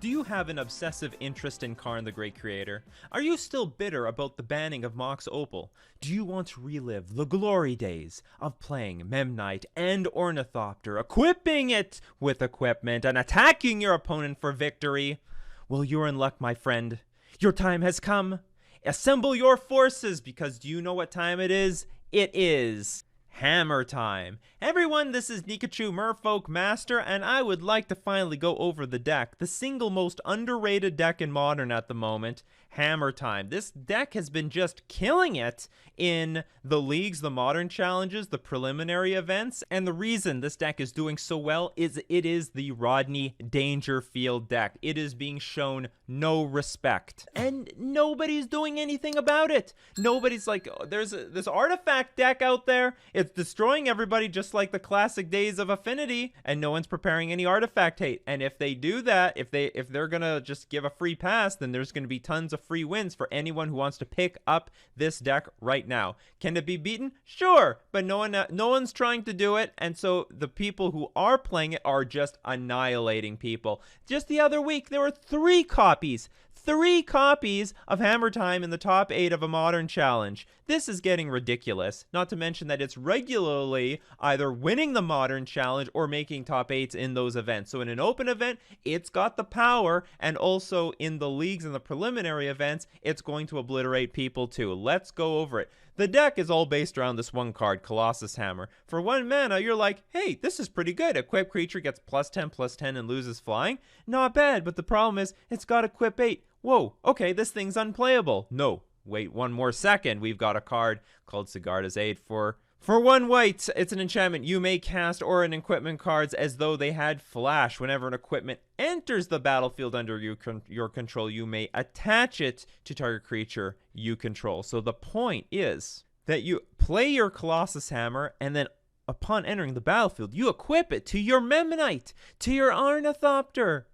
Do you have an obsessive interest in Karn the Great Creator? Are you still bitter about the banning of Mox Opal? Do you want to relive the glory days of playing Memnite and Ornithopter, equipping it with equipment, and attacking your opponent for victory? Well, you're in luck, my friend. Your time has come. Assemble your forces, because do you know what time it is? It is hammer time. Everyone, this is Nikachu, Merfolk Master, and I would like to finally go over the deck, the single most underrated deck in Modern at the moment, Hammer Time. This deck has been just killing it in the leagues, the Modern challenges, the preliminary events, and the reason this deck is doing so well is it is the Rodney Dangerfield deck. It is being shown no respect, and nobody's doing anything about it. Nobody's like, oh, there's this artifact deck out there. It's destroying everybody just like the classic days of Affinity, and no one's preparing any artifact hate. And if they do that, if they're gonna just give a free pass, then there's gonna be tons of free wins for anyone who wants to pick up this deck right now. Can it be beaten? Sure, but no one's trying to do it, and so the people who are playing it are just annihilating people. Just the other week, there were three copies of Hammer Time in the top 8 of a Modern challenge. This is getting ridiculous, not to mention that it's regularly either winning the Modern challenge or making top 8s in those events. So in an open event, it's got the power, and also in the leagues and the preliminary events, it's going to obliterate people too. Let's go over it. The deck is all based around this one card, Colossus Hammer. For 1 mana, you're like, hey, this is pretty good. Equipped creature gets +10/+10 and loses flying. Not bad, but the problem is it's got equip 8. Whoa, okay, this thing's unplayable. No, wait one more second. We've got a card called Sigarda's Aid for 1 white. It's an enchantment. You may cast or an equipment cards as though they had flash. Whenever an equipment enters the battlefield under your control, you may attach it to target creature you control. So the point is that you play your Colossus Hammer, and then upon entering the battlefield, you equip it to your Memnite, to your Ornithopter.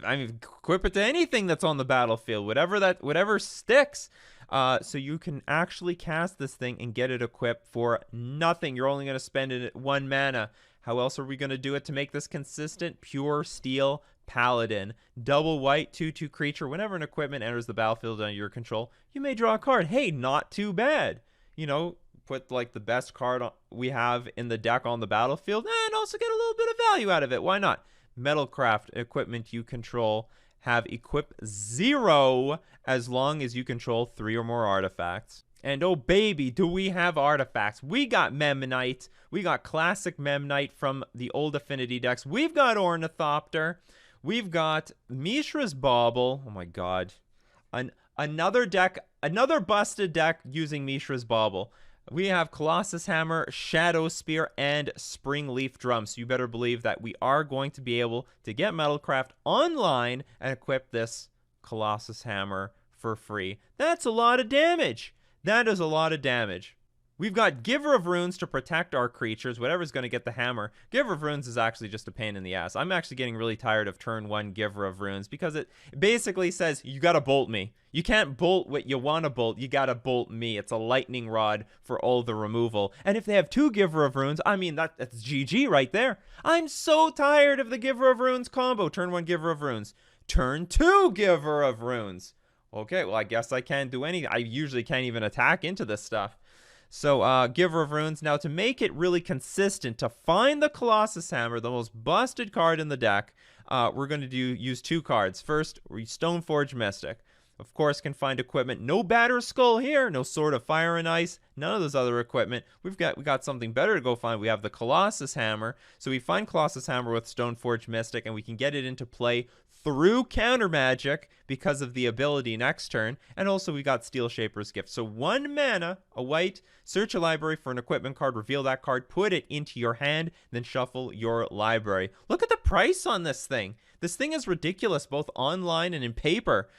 I mean, equip it to anything that's on the battlefield, whatever sticks. So you can actually cast this thing and get it equipped for nothing. You're only going to spend it 1 mana. How else are we going to do it to make this consistent? Pure Steel Paladin. Double white, 2/2 creature. Whenever an equipment enters the battlefield under your control, you may draw a card. Hey, not too bad. You know, put like the best card we have in the deck on the battlefield, and also get a little bit of value out of it. Why not? Metalcraft equipment you control have equip 0 as long as you control 3 or more artifacts. And oh baby, do we have artifacts. We got Memnite. We got classic Memnite from the old Affinity decks. We've got Ornithopter. We've got Mishra's Bauble. Oh my god. Another busted deck using Mishra's Bauble. We have Colossus Hammer, Shadow Spear, and Springleaf Drum. So you better believe that we are going to be able to get Metalcraft online and equip this Colossus Hammer for free. That's a lot of damage. That is a lot of damage. We've got Giver of Runes to protect our creatures, whatever's going to get the hammer. Giver of Runes is actually just a pain in the ass. I'm actually getting really tired of turn 1 Giver of Runes because it basically says, you got to bolt me. You can't bolt what you want to bolt, you got to bolt me. It's a lightning rod for all the removal. And if they have 2 Giver of Runes, I mean, that's GG right there. I'm so tired of the Giver of Runes combo. Turn 1 Giver of Runes. Turn 2 Giver of Runes. Okay, well, I guess I can't do anything. I usually can't even attack into this stuff. So, Giver of Runes. Now, to make it really consistent, to find the Colossus Hammer, the most busted card in the deck, we're going to use 2 cards. First, Stoneforge Mystic. Of course, can find equipment. No Batter's Skull here. No Sword of Fire and Ice. None of those other equipment. We got something better to go find. We have the Colossus Hammer. So we find Colossus Hammer with Stoneforge Mystic, and we can get it into play through Counter Magic because of the ability next turn. And also we got Steel Shaper's Gift. So 1 mana, a white, search a library for an equipment card, reveal that card, put it into your hand, then shuffle your library. Look at the price on this thing. This thing is ridiculous, both online and in paper.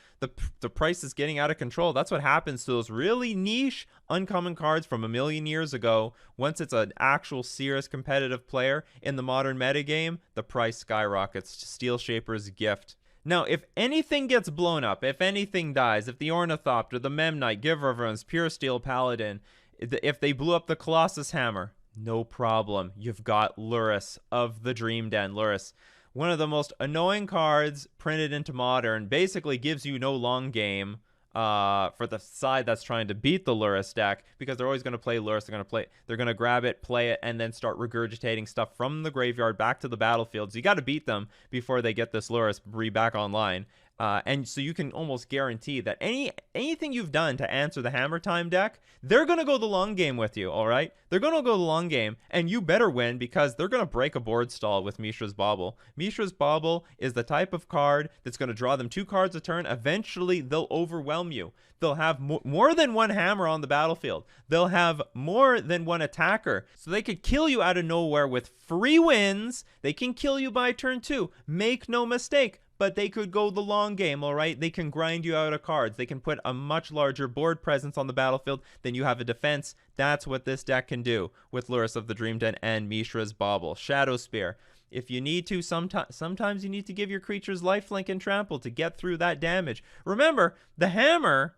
The price is getting out of control. That's what happens to those really niche, uncommon cards from a million years ago. Once it's an actual serious competitive player in the modern metagame, the price skyrockets. Steel Shaper's Gift. Now, if anything gets blown up, if anything dies, if the Ornithopter, the Memnite, Giver of Runes, Pure Steel Paladin, if they blew up the Colossus Hammer, no problem. You've got Lurrus of the Dream Den. Lurrus, One of the most annoying cards printed into Modern, basically gives you no long game for the side that's trying to beat the Lurrus deck, because they're always going to play Lurrus. They're going to grab it, play it, and then start regurgitating stuff from the graveyard back to the battlefield. So you got to beat them before they get this Lurrus back online. And so you can almost guarantee that anything you've done to answer the Hammer Time deck, they're going to go the long game with you, all right? They're going to go the long game, and you better win, because they're going to break a board stall with Mishra's Bauble. Mishra's Bauble is the type of card that's going to draw them 2 cards a turn. Eventually, they'll overwhelm you. They'll have more than one hammer on the battlefield. They'll have more than one attacker. So they could kill you out of nowhere with free wins. They can kill you by turn 2. Make no mistake. But they could go the long game, all right? They can grind you out of cards. They can put a much larger board presence on the battlefield than you have a defense. That's what this deck can do with Lurrus of the Dream Den and Mishra's Bauble. Shadow Spear. If you need to, sometimes you need to give your creatures lifelink and trample to get through that damage. Remember, the hammer...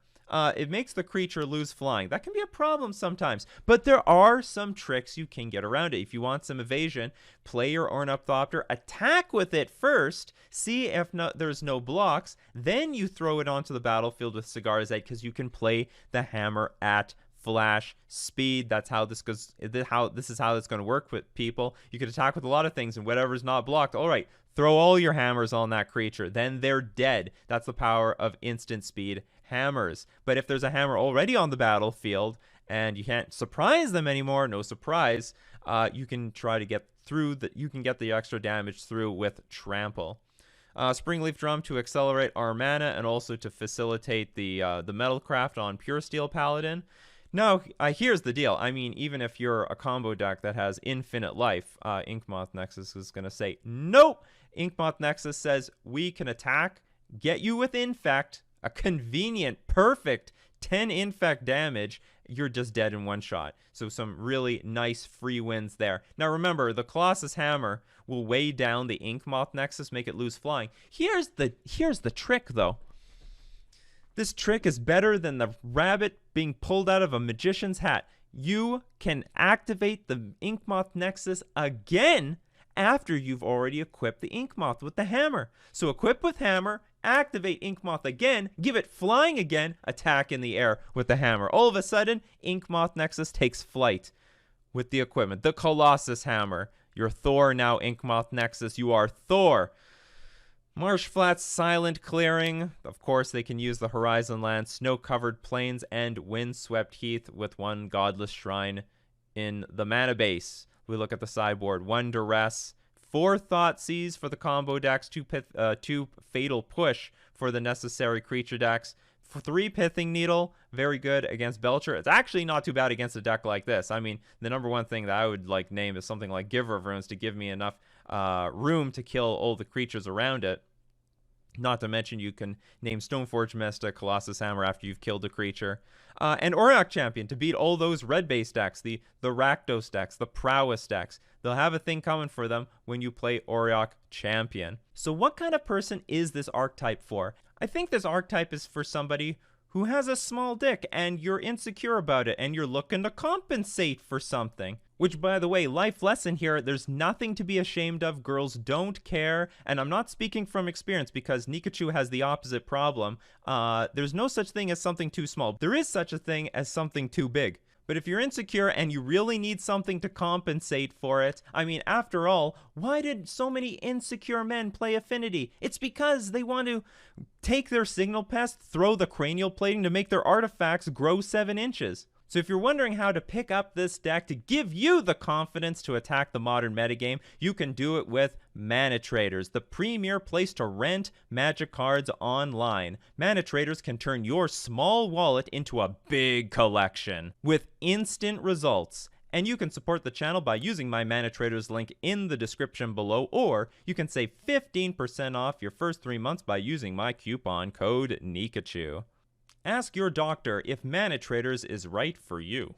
it makes the creature lose flying. That can be a problem sometimes, but there are some tricks you can get around it. If you want some evasion, play your Ornithopter, attack with it first, see if there's no blocks, then you throw it onto the battlefield with Cigar's Egg, because you can play the hammer at flash speed. That's how this goes. This is how it's going to work with people. You could attack with a lot of things, and whatever's not blocked, all right, throw all your hammers on that creature. Then they're dead. That's the power of instant speed hammers. But if there's a hammer already on the battlefield and you can't surprise them anymore, no surprise, you can try to get through you can get the extra damage through with Trample. Springleaf Drum to accelerate our mana and also to facilitate the Metalcraft on Pure Steel Paladin. Now, here's the deal. I mean, even if you're a combo deck that has infinite life, Inkmoth Nexus is going to say, nope! Inkmoth Nexus says, we can attack, get you with Infect, a convenient, perfect 10 Infect damage, you're just dead in one shot. So some really nice free wins there. Now remember, the Colossus Hammer will weigh down the Inkmoth Nexus, make it lose flying. Here's the trick, though. This trick is better than the rabbit being pulled out of a magician's hat. You can activate the Inkmoth Nexus again after you've already equipped the Inkmoth with the hammer. So equip with hammer, activate Inkmoth again, give it flying again, attack in the air with the hammer. All of a sudden, Inkmoth Nexus takes flight with the equipment. The Colossus Hammer. You're Thor now, Inkmoth Nexus. You are Thor. Marshflat's Silent Clearing. Of course, they can use the Horizon Land, Snow-Covered Plains, and Windswept Heath with one Godless Shrine in the mana base. We look at the sideboard. 1 Duress, 4 Thoughtseize for the combo decks, 2 Fatal Push for the necessary creature decks, 3 Pithing Needle, very good against Belcher. It's actually not too bad against a deck like this. I mean, the number one thing that I would like name is something like Giver of Runes to give me enough room to kill all the creatures around it. Not to mention you can name Stoneforge Mystic, Colossus Hammer after you've killed a creature. And Auriok Champion to beat all those red-based decks, the Rakdos decks, the Prowess decks. They'll have a thing coming for them when you play Auriok Champion. So what kind of person is this archetype for? I think this archetype is for somebody who has a small dick and you're insecure about it and you're looking to compensate for something. Which, by the way, life lesson here, there's nothing to be ashamed of. Girls don't care. And I'm not speaking from experience because Nikachu has the opposite problem. There's no such thing as something too small. There is such a thing as something too big. But if you're insecure and you really need something to compensate for it, I mean, after all, why did so many insecure men play Affinity? It's because they want to take their Signal Pest, throw the Cranial Plating to make their artifacts grow 7 inches. So if you're wondering how to pick up this deck to give you the confidence to attack the modern metagame, you can do it with Mana Traders, the premier place to rent Magic cards online. Mana Traders can turn your small wallet into a big collection with instant results. And you can support the channel by using my Mana Traders link in the description below, or you can save 15% off your first 3 months by using my coupon code Nikachu. Ask your doctor if Mana Traders is right for you.